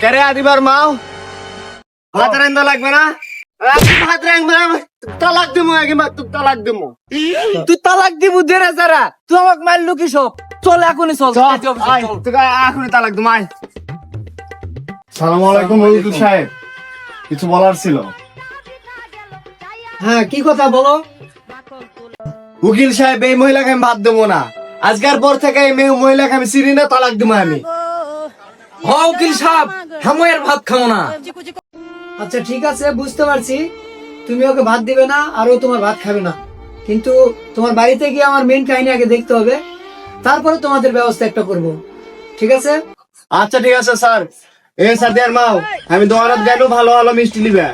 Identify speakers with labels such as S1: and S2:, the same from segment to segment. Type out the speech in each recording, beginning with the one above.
S1: কেরে আদিবার মাও ভাত রান্দা লাগবে না ভাত রান্দবে না তালাক দিমু আগে মা তুই তালাক দিমু
S2: তুই তালাক দিবু দেরে যারা তুই আমাকে মারলু কি সব চল এখনই চল
S1: আয় তুই এখনই তালাক দিমু আয় সালাম আলাইকুম ওয়াকিল সাহেব কিছু বলার ছিল
S2: হ্যাঁ কি কথা বলো
S1: উকিল সাহেব এই মহিলাকে আমি ভাত দেবো না আজকের পর থেকে এই মহিলাকে আমি চিনি না তালাক দেবো আমি
S2: উকিল সাহেব হাময়ের ভাত খাবো না। আচ্ছা ঠিক আছে বুঝতে পারছি তুমি ওকে ভাত দিবে না আর ও তোমার ভাত খাবে না, কিন্তু তোমার বাড়িতে গিয়ে আমার মেন কাহিনী আগে দেখতে হবে, তারপরে তোমাদের ব্যবস্থা একটা করব, ঠিক আছে?
S1: আচ্ছা ঠিক আছে স্যার এ সাদিয়ার মাও আমি দোকানত গেল ভালো ভালো মিষ্টি নিবে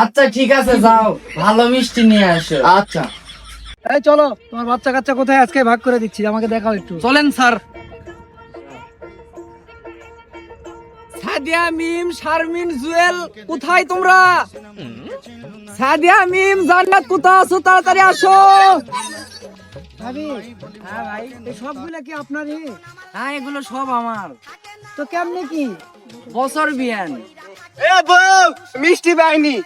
S2: আচ্ছা ঠিক আছে যাও ভালো মিষ্টি নিয়ে আসো।
S1: আচ্ছা
S2: এই চলো তোমার বাচ্চা কাচ্চা কোথায় আজকে ভাগ করে দিচ্ছি, আমাকে দেখাও একটু। চলেন স্যার। সাদিয়া মিম শারমিন জুয়েল কোথায় তোমরা? সাদিয়া মিম জান্নাত কোথায় আছো, তাড়াতাড়ি আসো। ভাবি হ্যাঁ ভাই এই সবগুলা কি আপনারই? হ্যাঁ এগুলো সব আমার। তো কেমনে কি বছর বিয়ান?
S1: এ বউ মিষ্টি বাইনি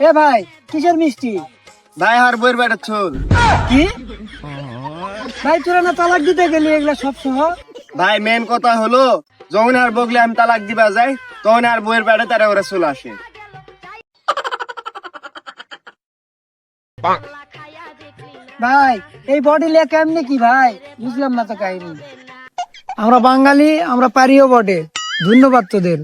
S2: এ ভাই কিসের মিষ্টি?
S1: ভাই আর বইয়ের বেটা চল
S2: কি ভাই তোরা না তালাক দিতে গেলি এগুলা সব সহ?
S1: ভাই মেন কথা হলো যখন আর বগলে আমি তালাক দিবা যাই তখন আর বইয়ের বেটা তারা ওরা চলে আসে
S2: ভাই এই বডি লিয়ে কেমনে কি ভাই বুঝলাম না তো কাহিনী। আমরা বাঙালি আমরা পারিও বটে, ধন্যবাদ তোদের।